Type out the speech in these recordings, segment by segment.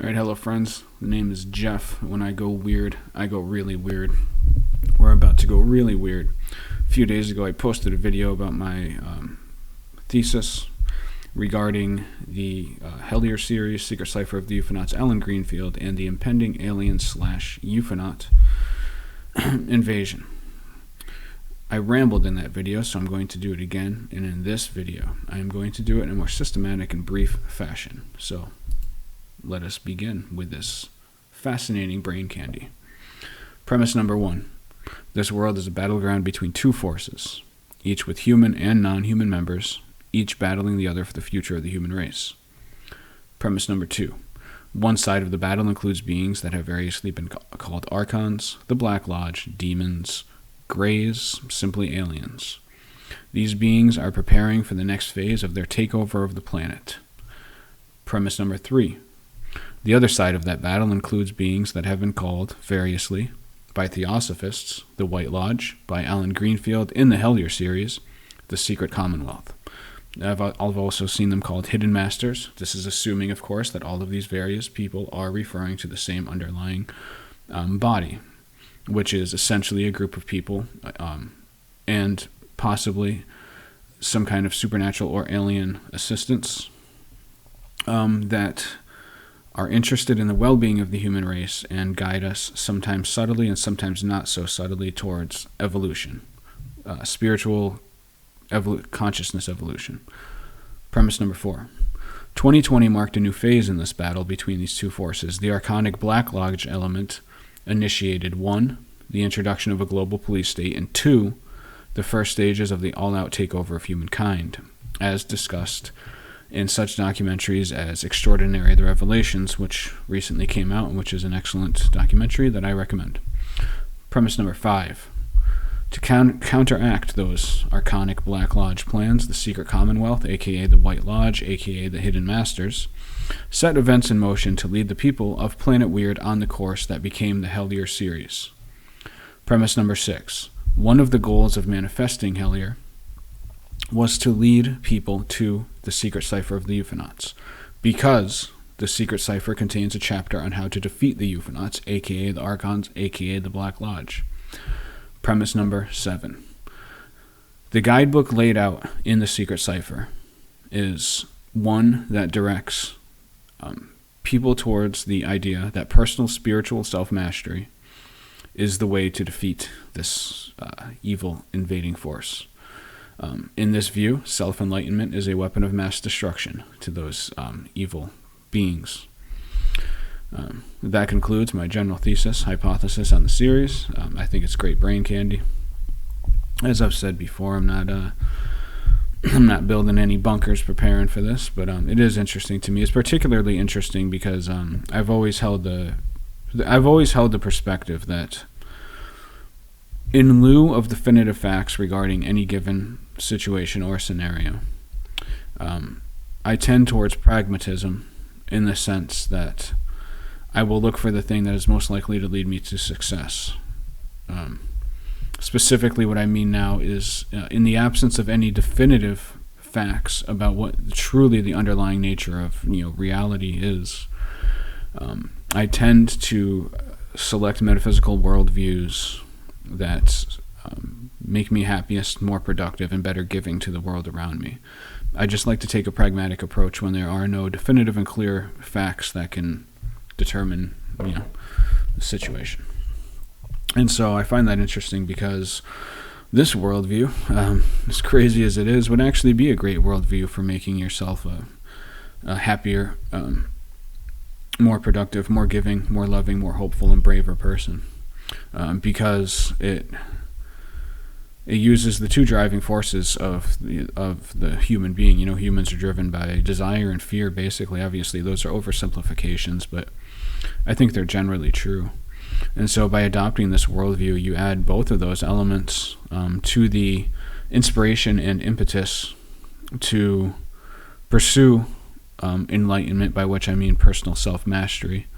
Alright, hello friends. The name is Jeff. When I go weird, I go really weird. We're about to go really weird. A few days ago, I posted a video about my thesis regarding the Hellier series, Secret Cipher of the Euphonauts, Allen Greenfield, and the impending alien/Euphanaut invasion. I rambled in that video, so I'm going to do it again, and in this video, I am going to do it in a more systematic and brief fashion. So, let us begin with this fascinating brain candy. Premise number 1. This world is a battleground between two forces, each with human and non-human members, each battling the other for the future of the human race. Premise number 2. One side of the battle includes beings that have variously been called Archons, the Black Lodge, demons, Greys, simply aliens. These beings are preparing for the next phase of their takeover of the planet. Premise number 3. The other side of that battle includes beings that have been called, variously, by Theosophists, the White Lodge, by Allen Greenfield in the Hellier series, the Secret Commonwealth. I've also seen them called Hidden Masters. This is assuming, of course, that all of these various people are referring to the same underlying body, which is essentially a group of people and possibly some kind of supernatural or alien assistance that are interested in the well-being of the human race and guide us sometimes subtly and sometimes not so subtly towards evolution, spiritual consciousness evolution. Premise number 4. 2020 marked a new phase in this battle between these two forces. The Archonic Black Lodge element initiated 1. The introduction of a global police state, and 2. The first stages of the all-out takeover of humankind, as discussed in such documentaries as Extraordinary the Revelations, which recently came out, and which is an excellent documentary that I recommend. Premise number 5. To counteract those Archonic Black Lodge plans, the Secret Commonwealth, aka the White Lodge, aka the Hidden Masters, set events in motion to lead the people of Planet Weird on the course that became the Hellier series. Premise number 6. One of the goals of manifesting Hellier was to lead people to the Secret Cipher of the Euphonauts, because the Secret Cipher contains a chapter on how to defeat the Euphonauts, aka the Archons, aka the Black Lodge. Premise number 7. The guidebook laid out in the Secret Cipher is one that directs people towards the idea that personal spiritual self-mastery is the way to defeat this evil invading force. In this view, self-enlightenment is a weapon of mass destruction to those evil beings. That concludes my general hypothesis on the series. I think it's great brain candy. As I've said before, I'm not building any bunkers preparing for this, but it is interesting to me. It's particularly interesting because I've always held the perspective that in lieu of definitive facts regarding any given situation or scenario, I tend towards pragmatism in the sense that I will look for the thing that is most likely to lead me to success. Specifically, what I mean now is in the absence of any definitive facts about what truly the underlying nature of reality is, I tend to select metaphysical worldviews that make me happiest, more productive, and better giving to the world around me. I just like to take a pragmatic approach when there are no definitive and clear facts that can determine the situation. And so I find that interesting because this worldview, as crazy as it is, would actually be a great worldview for making yourself a happier, more productive, more giving, more loving, more hopeful, and braver person. Because it uses the two driving forces of the human being. Humans are driven by desire and fear, basically. Obviously, those are oversimplifications, but I think they're generally true. And so by adopting this worldview, you add both of those elements to the inspiration and impetus to pursue enlightenment, by which I mean personal self-mastery,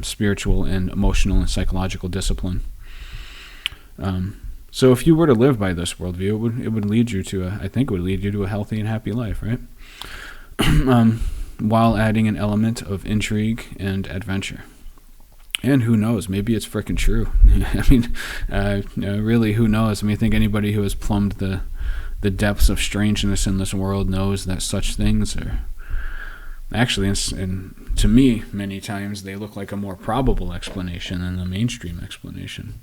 spiritual and emotional and psychological discipline. So if you were to live by this worldview, it would lead you to a healthy and happy life, right? while adding an element of intrigue and adventure. And who knows? Maybe it's frickin' true. I mean, really, who knows? I mean, I think anybody who has plumbed the depths of strangeness in this world knows that such things are actually, and to me, many times they look like a more probable explanation than the mainstream explanation.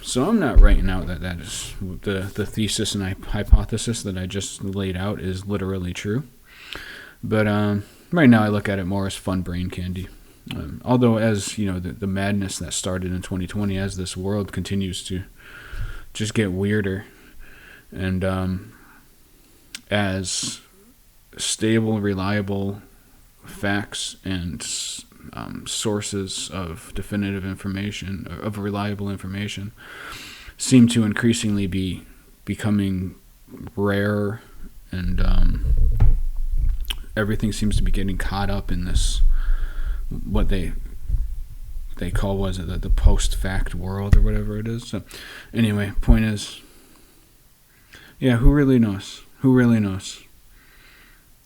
So I'm not writing out that is the thesis and hypothesis that I just laid out is literally true. But right now I look at it more as fun brain candy. Although, as you know, the madness that started in 2020, as this world continues to just get weirder, and as stable, reliable facts and sources of definitive information, of reliable information, seem to increasingly be becoming rare, and everything seems to be getting caught up in this, what they call, was it the post-fact world or whatever it is. So anyway, point is, yeah, who really knows? Who really knows?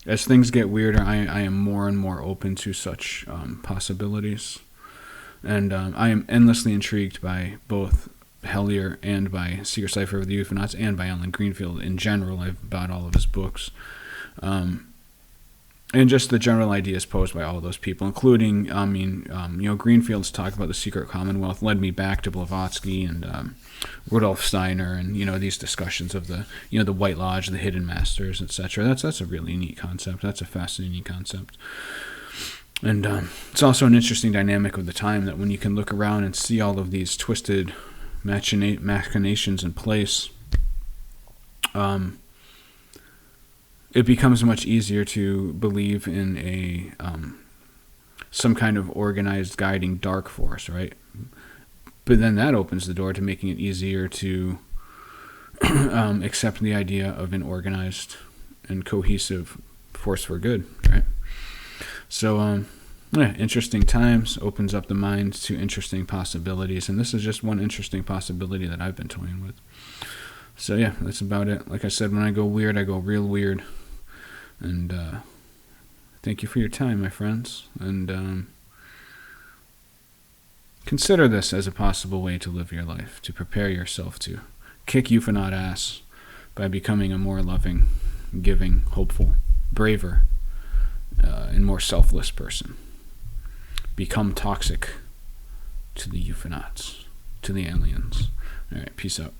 As things get weirder, I am more and more open to such possibilities. And I am endlessly intrigued by both Hellier and by Secret Cipher of the Euphonauts and by Allen Greenfield in general. I've bought all of his books. And just the general ideas posed by all those people, including, Greenfield's talk about the secret commonwealth led me back to Blavatsky and Rudolf Steiner, and these discussions of the White Lodge, the Hidden Masters, etc. That's a really neat concept. That's a fascinating concept, and it's also an interesting dynamic of the time, that when you can look around and see all of these twisted machinations in place, it becomes much easier to believe in a some kind of organized guiding dark force, right? But then that opens the door to making it easier to accept the idea of an organized and cohesive force for good, right? So, interesting times, opens up the mind to interesting possibilities, and this is just one interesting possibility that I've been toying with. So yeah, that's about it. Like I said, when I go weird, I go real weird. And thank you for your time, my friends. And consider this as a possible way to live your life, to prepare yourself to kick Euphanaut ass by becoming a more loving, giving, hopeful, braver, and more selfless person. Become toxic to the Euphonauts, to the aliens. All right, peace out.